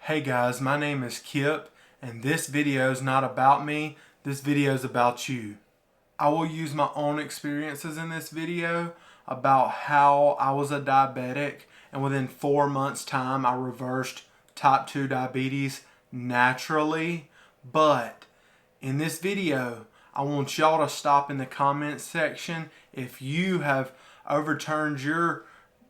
Hey guys, my name is Kipp, and this video is not about me, this video is about you. I will use my own experiences in this video about how I was a diabetic, and within 4 months time I reversed type 2 diabetes naturally. But in this video, I want y'all to stop in the comments section if you have overturned your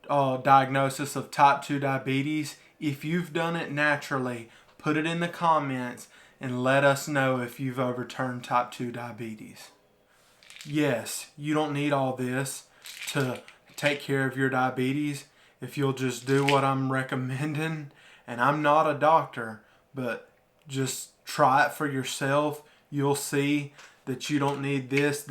diagnosis of type 2 diabetes. If you've done it naturally, put it in the comments and let us know if you've overturned type 2 diabetes. Yes, you don't need all this to take care of your diabetes if you'll just do what I'm recommending. And I'm not a doctor, but just try it for yourself. You'll see that you don't need this,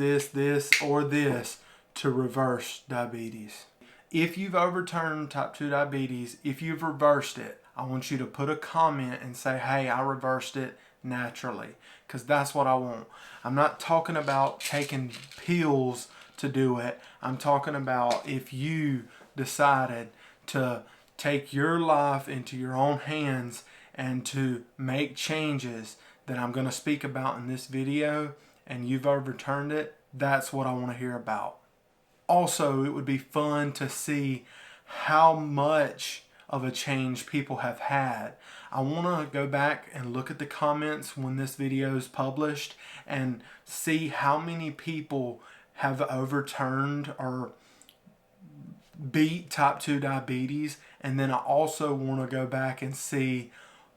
or this to reverse diabetes. If you've overturned type 2 diabetes, if you've reversed it, I want you to put a comment and say, hey, I reversed it naturally, because that's what I want. I'm not talking about taking pills to do it. I'm talking about if you decided to take your life into your own hands and to make changes that I'm going to speak about in this video, and you've overturned it, that's what I want to hear about. Also, it would be fun to see how much of a change people have had. I want to go back and look at the comments when this video is published and see how many people have overturned or beat type 2 diabetes. And then I also want to go back and see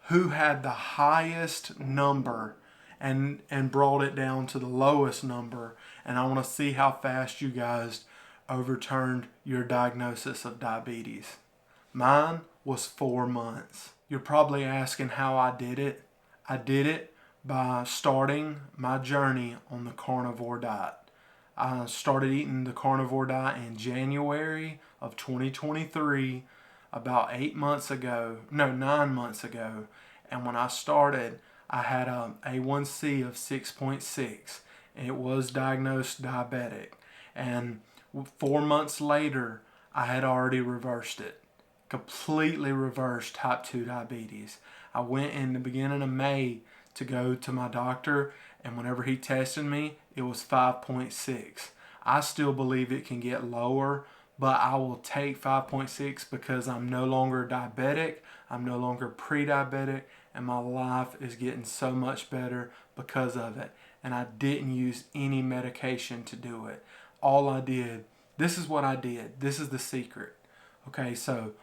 who had the highest number and brought it down to the lowest number. And I want to see how fast you guys overturned your diagnosis of diabetes. Mine was 4 months. You're probably asking how I did it. I did it by starting my journey on the carnivore diet. I started eating the carnivore diet in January of 2023, about 9 months ago. And when I started, I had a A1C of 6.6. It was diagnosed diabetic. And 4 months later, I had already reversed it. Completely reversed type 2 diabetes. I went in the beginning of May to go to my doctor, and whenever he tested me, it was 5.6. I still believe it can get lower, but I will take 5.6 because I'm no longer diabetic, I'm no longer pre-diabetic, and my life is getting so much better because of it. And I didn't use any medication to do it. All I did, this is what I did. This is the secret. Okay, so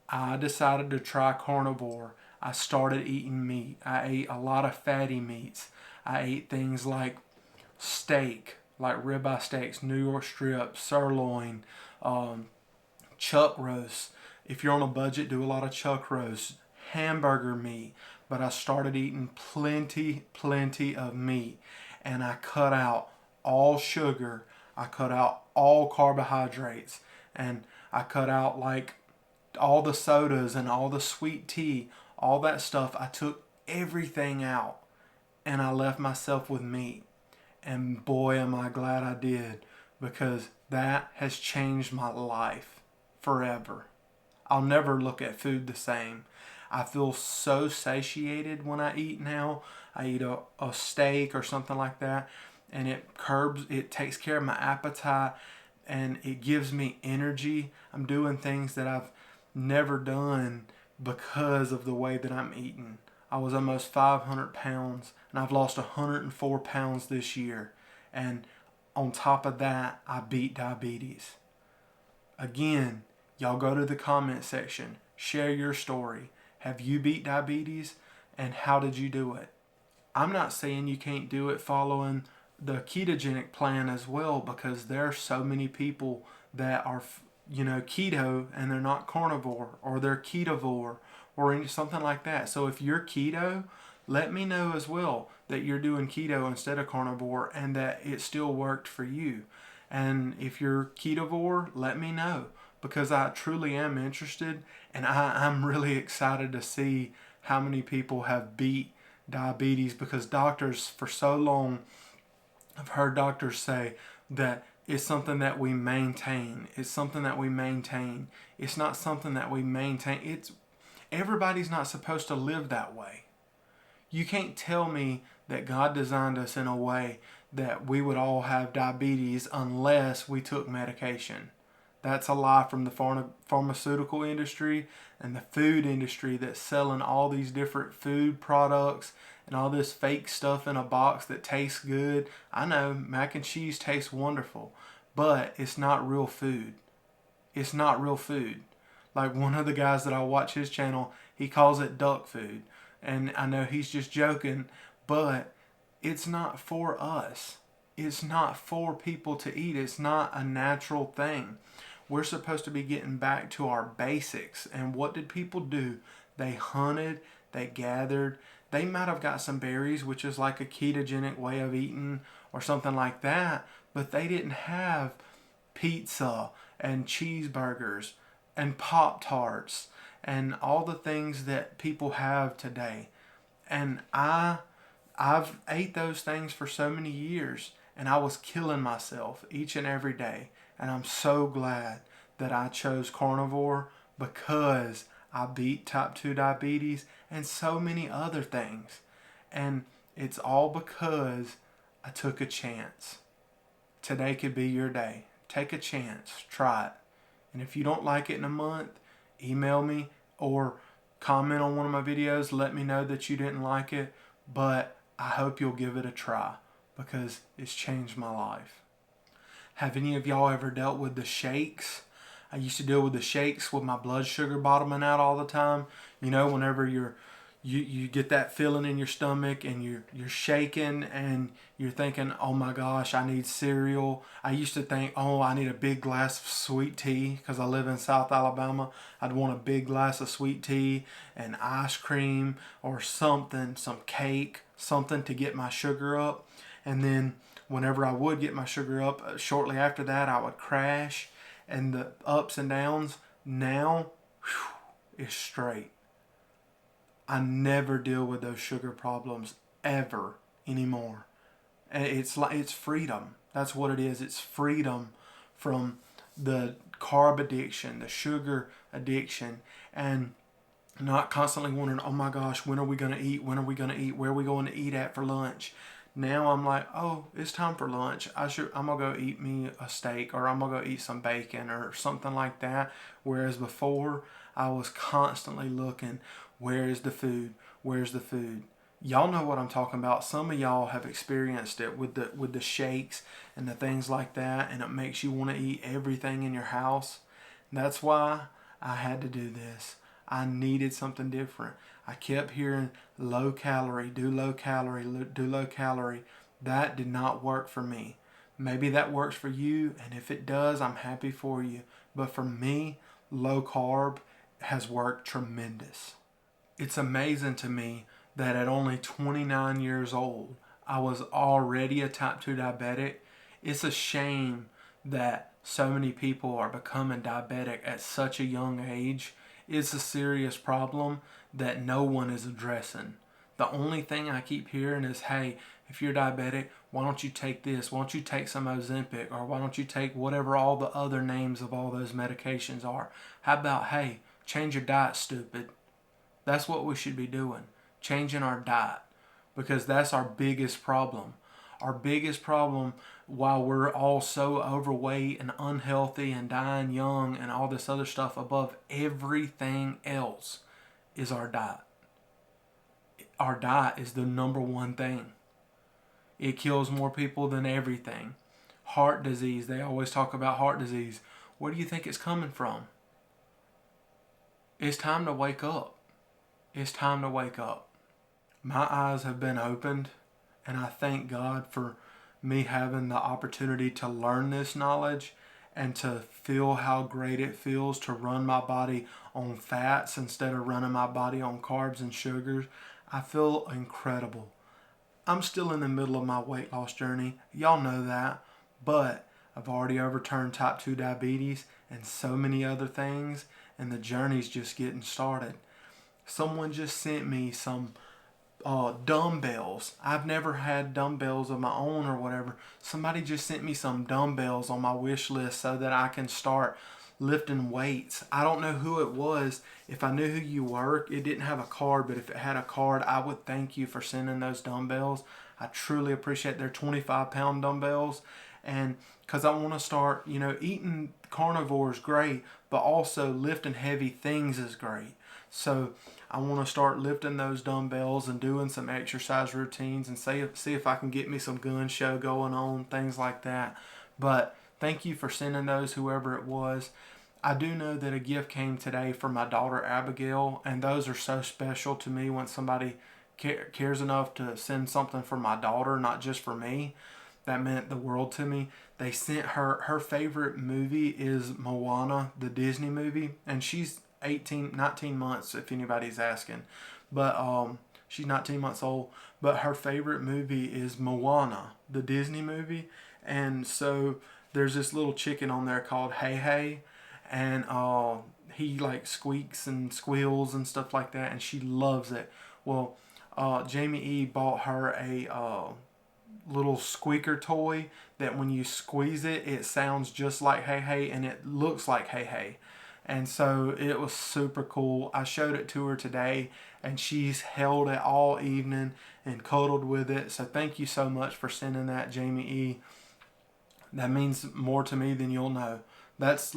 I decided to try carnivore. I started eating meat. I ate a lot of fatty meats. I ate things like steak, like ribeye steaks, New York strip, sirloin, chuck roast. If you're on a budget, do a lot of chuck roast, hamburger meat. But I started eating plenty of meat. And I cut out all sugar. I cut out all carbohydrates, and I cut out like all the sodas and all the sweet tea, all that stuff. I took everything out and I left myself with meat. And boy, am I glad I did, because that has changed my life forever. I'll never look at food the same. I feel so satiated when I eat now. I eat a steak or something like that, and it takes care of my appetite, and it gives me energy. I'm doing things that I've never done because of the way that I'm eating. I was almost 500 pounds, and I've lost 104 pounds this year. And on top of that, I beat diabetes. Again, y'all go to the comment section, share your story. Have you beat diabetes, and how did you do it? I'm not saying you can't do it following the ketogenic plan as well, because there are so many people that are, keto and they're not carnivore, or they're ketovore, or something like that. So if you're keto, let me know as well that you're doing keto instead of carnivore and that it still worked for you. And if you're ketovore, let me know, because I truly am interested, and I'm really excited to see how many people have beat diabetes, because doctors, for so long, I've heard doctors say that it's something that we maintain. It's something that we maintain. It's not something that we maintain. Everybody's not supposed to live that way. You can't tell me that God designed us in a way that we would all have diabetes unless we took medication. That's a lie from the pharmaceutical industry and the food industry that's selling all these different food products and all this fake stuff in a box that tastes good. I know mac and cheese tastes wonderful, but it's not real food. It's not real food. Like one of the guys that I watch his channel, he calls it duck food. And I know he's just joking, but it's not for us. It's not for people to eat. It's not a natural thing. We're supposed to be getting back to our basics. And what did people do? They hunted, they gathered. They might have got some berries, which is like a ketogenic way of eating or something like that, but they didn't have pizza and cheeseburgers and Pop-Tarts and all the things that people have today. And I've ate those things for so many years, and I was killing myself each and every day. And I'm so glad that I chose carnivore, because I beat type 2 diabetes and so many other things. And it's all because I took a chance. Today could be your day. Take a chance. Try it. And if you don't like it in a month, email me or comment on one of my videos. Let me know that you didn't like it. But I hope you'll give it a try, because it's changed my life. Have any of y'all ever dealt with the shakes? I used to deal with the shakes with my blood sugar bottoming out all the time. You know, whenever you get that feeling in your stomach and you're shaking and you're thinking, oh my gosh, I need cereal. I used to think, oh, I need a big glass of sweet tea because I live in South Alabama. I'd want a big glass of sweet tea and ice cream or something, some cake, something to get my sugar up. And then whenever I would get my sugar up, shortly after that, I would crash. And the ups and downs now is straight. I never deal with those sugar problems ever anymore. And it's freedom. That's what it is. It's freedom from the carb addiction, the sugar addiction, and not constantly wondering, oh my gosh, when are we going to eat? When are we going to eat? Where are we going to eat at for lunch? Now I'm like, oh, it's time for lunch. I'm going to go eat me a steak, or I'm going to go eat some bacon or something like that. Whereas before, I was constantly looking, where is the food? Where's the food? Y'all know what I'm talking about. Some of y'all have experienced it with the shakes and the things like that, and it makes you want to eat everything in your house. That's why I had to do this. I needed something different. I kept hearing low calorie, do low calorie, do low calorie. That did not work for me. Maybe that works for you, and if it does, I'm happy for you. But for me, low carb has worked tremendous. It's amazing to me that at only 29 years old, I was already a type 2 diabetic. It's a shame that so many people are becoming diabetic at such a young age. It's a serious problem that no one is addressing. The only thing I keep hearing is, hey, if you're diabetic, why don't you take this? Why don't you take some Ozempic? Or why don't you take whatever all the other names of all those medications are? How about, hey, change your diet, stupid? That's what we should be doing. Changing our diet. Because that's our biggest problem. Our biggest problem, while we're all so overweight and unhealthy and dying young and all this other stuff, above everything else is our diet. Our diet is the number one thing. It kills more people than everything. Heart disease, they always talk about heart disease. Where do you think it's coming from? It's time to wake up. It's time to wake up. My eyes have been opened, and I thank God for me having the opportunity to learn this knowledge and to feel how great it feels to run my body on fats instead of running my body on carbs and sugars. I feel incredible. I'm still in the middle of my weight loss journey. Y'all know that. But I've already overturned type 2 diabetes and so many other things, and the journey's just getting started. Someone just sent me some dumbbells. I've never had dumbbells of my own or whatever. Somebody just sent me some dumbbells on my wish list so that I can start lifting weights. I don't know who it was. If I knew who you were, it didn't have a card, but if it had a card, I would thank you for sending those dumbbells. I truly appreciate their 25-pound dumbbells. And because I want to start, eating carnivore is great, but also lifting heavy things is great. So I want to start lifting those dumbbells and doing some exercise routines and see if I can get me some gun show going on, things like that. But thank you for sending those, whoever it was. I do know that a gift came today from my daughter Abigail, and those are so special to me when somebody cares enough to send something for my daughter, not just for me. That meant the world to me. They sent her favorite movie is Moana, the Disney movie, and she's 19 months if anybody's asking. But she's 19 months old, but her favorite movie is Moana, the Disney movie. And so there's this little chicken on there called Hey Hey, and he like squeaks and squeals and stuff like that, and she loves it. Well, Jamie E bought her a little squeaker toy that when you squeeze it, it sounds just like Hey Hey and it looks like Hey Hey. And so it was super cool. I showed it to her today and she's held it all evening and cuddled with it. So thank you so much for sending that, Jamie E. That means more to me than you'll know. That's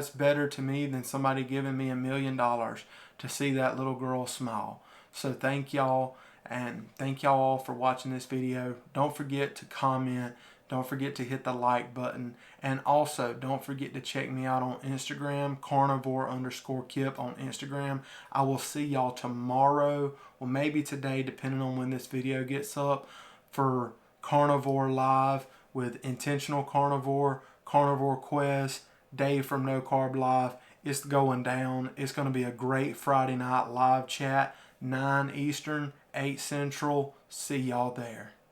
better to me than somebody giving me $1 million to see that little girl smile. So thank y'all, and thank y'all all for watching this video. Don't forget to comment. Don't forget to hit the like button. And also, don't forget to check me out on Instagram, carnivore_Kipp on Instagram. I will see y'all tomorrow, or maybe today, depending on when this video gets up, for Carnivore Live with Intentional Carnivore, Carnivore Quest, Dave from No Carb Live. It's going down. It's going to be a great Friday night live chat, 9 Eastern, 8 Central. See y'all there.